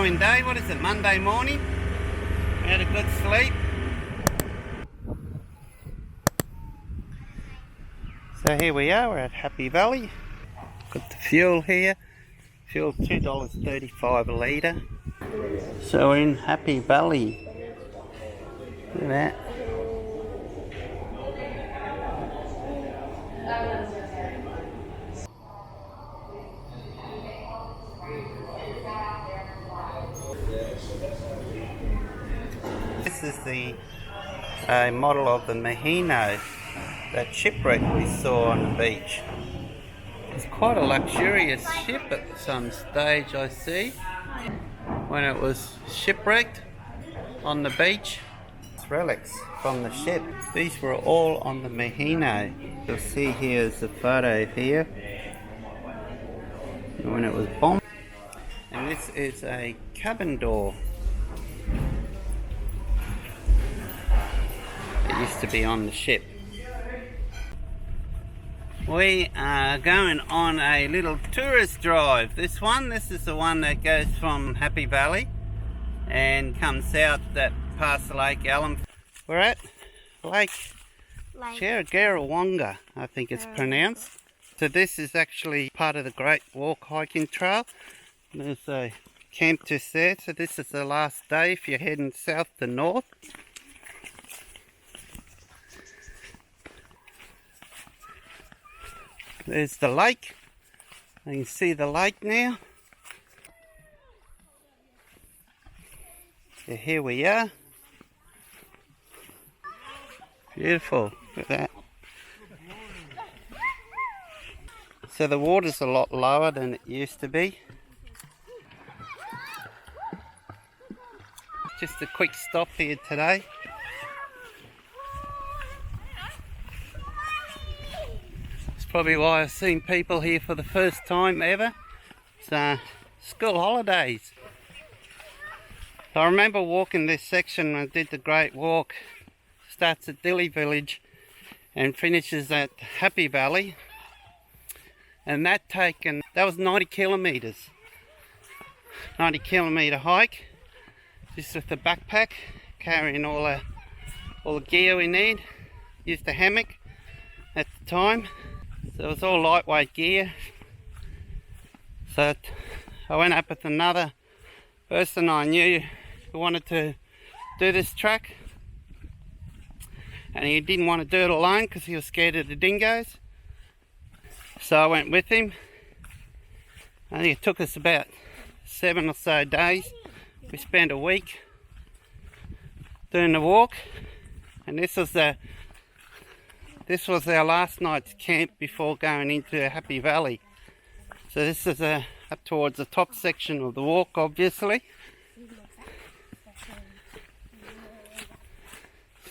following day, what is it, Monday morning. We had a good sleep. So here we are, we're at Happy Valley. Got the fuel here. Fuel $2.35 a litre. So we're in Happy Valley. Look at that. This is the model of the Mahino, that shipwreck we saw on the beach. It's quite a luxurious ship at some stage, I see, when it was shipwrecked on the beach. Relics from the ship. These were all on the Mahino. You'll see here is a photo here when it was bombed. And this is a cabin door. It used to be on the ship. We are going on a little tourist drive. This is the one that goes from Happy Valley and comes out that past Lake Allen. We're at Lake Cherragurrawonga, I think it's pronounced. So this is actually part of the Great Walk hiking trail. There's a camp just there. So this is the last day if you're heading south to north. There's the lake. You can see the lake now. So here we are. Beautiful. Look at that. So the water's a lot lower than it used to be. Just a quick stop here today. Probably why I've seen people here for the first time ever. It's school holidays. I remember walking this section when I did the Great Walk. Starts at Dilly Village and finishes at Happy Valley. And that was 90 kilometres. 90 kilometre hike. Just with the backpack, carrying all the gear we need. Used a hammock at the time. So it was all lightweight gear. So I went up with another person I knew who wanted to do this track. And he didn't want to do it alone because he was scared of the dingoes. So I went with him. I think it took us about 7 or so days. We spent a week doing the walk. And this was our last night's camp before going into Happy Valley. So this is up towards the top section of the walk, obviously.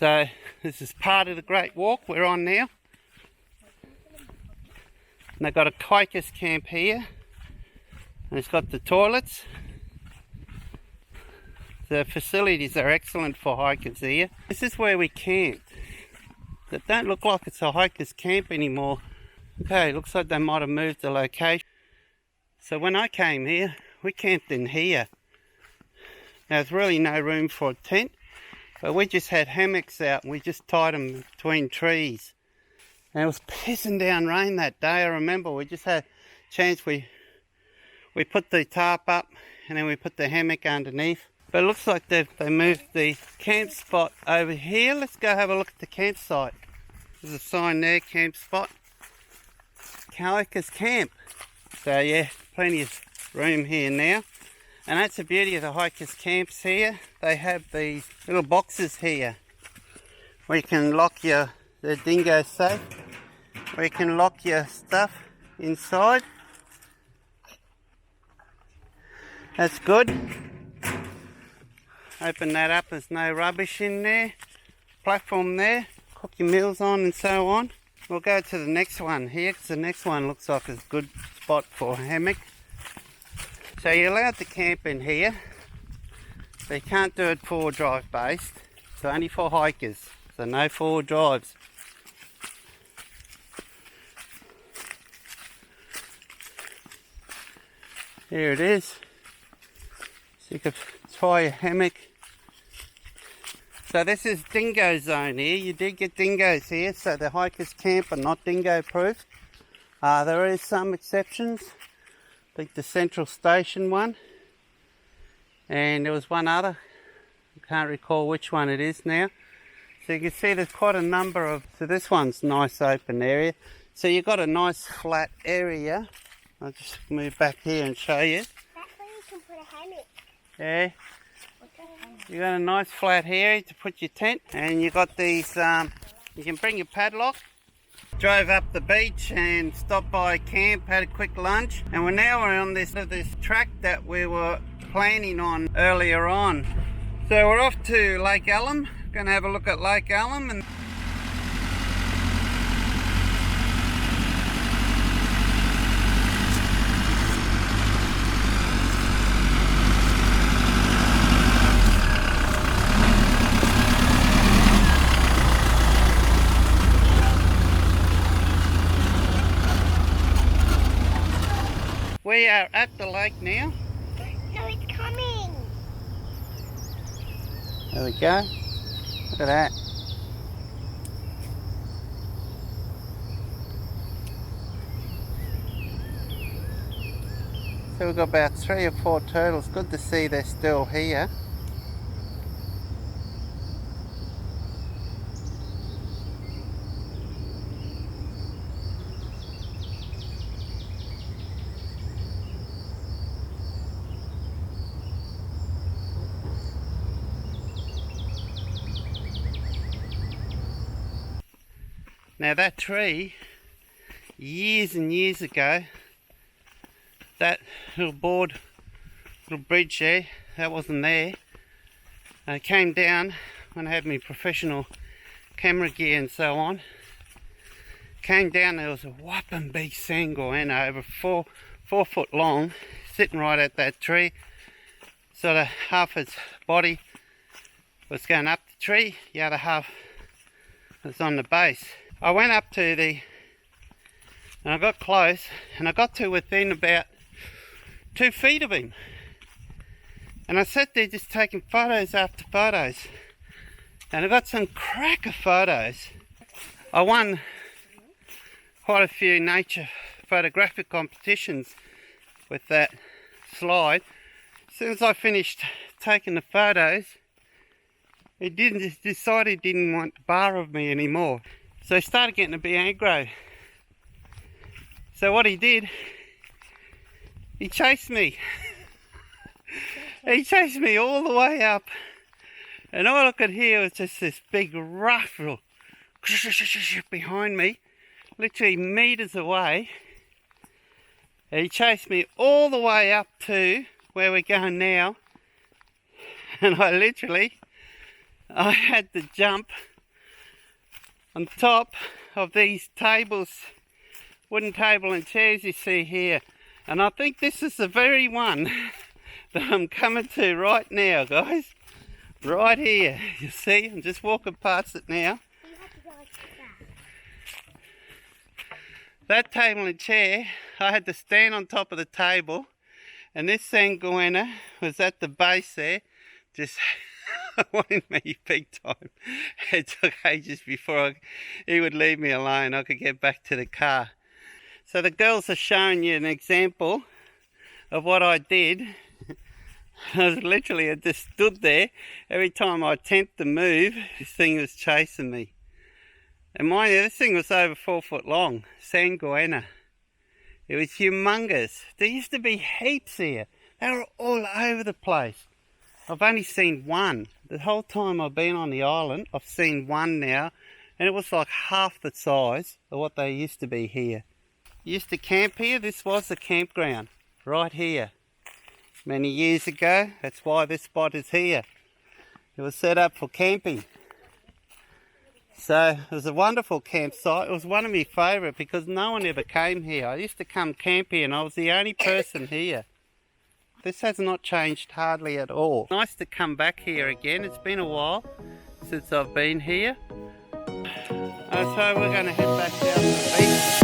So this is part of the Great Walk we're on now. And they've got a Quakers camp here. And it's got the toilets. The facilities are excellent for hikers here. This is where we camped. It don't look like it's a hiker's camp anymore. Okay, looks like they might have moved the location. So when I came here, we camped in here. Now there's really no room for a tent, but we just had hammocks out and we just tied them between trees. And it was pissing down rain that day. I remember we just had a chance. We put the tarp up and then we put the hammock underneath. But it looks like they moved the camp spot over here. Let's go have a look at the campsite. There's a sign there, camp spot. Quakers camp. So yeah, plenty of room here now. And that's the beauty of the hikers camps here. They have these little boxes here where you can lock the dingo safe, where you can lock your stuff inside. That's good. Open that up, there's no rubbish in there. Platform there, cook your meals on and so on. We'll go to the next one here because the next one looks like a good spot for a hammock. So you're allowed to camp in here, but you can't do it 4-wheel drive based. It's only for hikers, so no 4-wheel drives. Here it is. You could try a hammock. So this is dingo zone here. You do get dingoes here, so the hikers camp are not dingo proof. There is some exceptions. I think the Central Station one. And there was one other. I can't recall which one it is now. So you can see there's quite a number of... So this one's a nice open area. So you've got a nice flat area. I'll just move back here and show you. That's where you can put a hammock. Yeah. You've got a nice flat area to put your tent. And you've got these... you can bring your padlock. Drove up the beach and stopped by camp, had a quick lunch. And we're on this track that we were planning on earlier on. So we're off to Lake Alum. Going to have a look at Lake Alum. And we are at the lake now. No, it's coming. There we go. Look at that. So we've got about 3 or 4 turtles. Good to see they're still here. Now that tree, years and years ago, that little bridge there, that wasn't there. I came down when I had my professional camera gear and so on. Came down, there was a whopping big sanguina over 4 foot long, sitting right at that tree. Sort of half its body was going up the tree, the other half was on the base. I went up to and I got close, and I got to within about 2 feet of him. And I sat there just taking photos after photos. And I got some cracker photos. I won quite a few nature photographic competitions with that slide. As soon as I finished taking the photos, he decided he didn't want to bar of me anymore. So he started getting a bit aggro. So what he did, he chased me. He chased me all the way up. And all I could hear was just this big ruffle behind me, literally meters away. And he chased me all the way up to where we're going now. And I had to jump on top of these tables, wooden table and chairs you see here. And I think this is the very one that I'm coming to right now, guys. Right here. You see, I'm just walking past it now. That table and chair, I had to stand on top of the table, and this sanguina was at the base there, just wanting me big time. It took ages before he would leave me alone. I could get back to the car. So the girls are showing you an example of what I did. I just stood there. Every time I attempt to move, this thing was chasing me. And mind you, this thing was over 4 foot long, sanguina. It was humongous. There used to be heaps here. They were all over the place. I've only seen one. The whole time I've been on the island, I've seen one now, and it was like half the size of what they used to be here. Used to camp here. This was the campground, right here. Many years ago, that's why this spot is here. It was set up for camping. So it was a wonderful campsite. It was one of my favourite because no one ever came here. I used to come camp here and I was the only person here. This has not changed hardly at all. Nice to come back here again. It's been a while since I've been here. So we're going to head back down to the beach.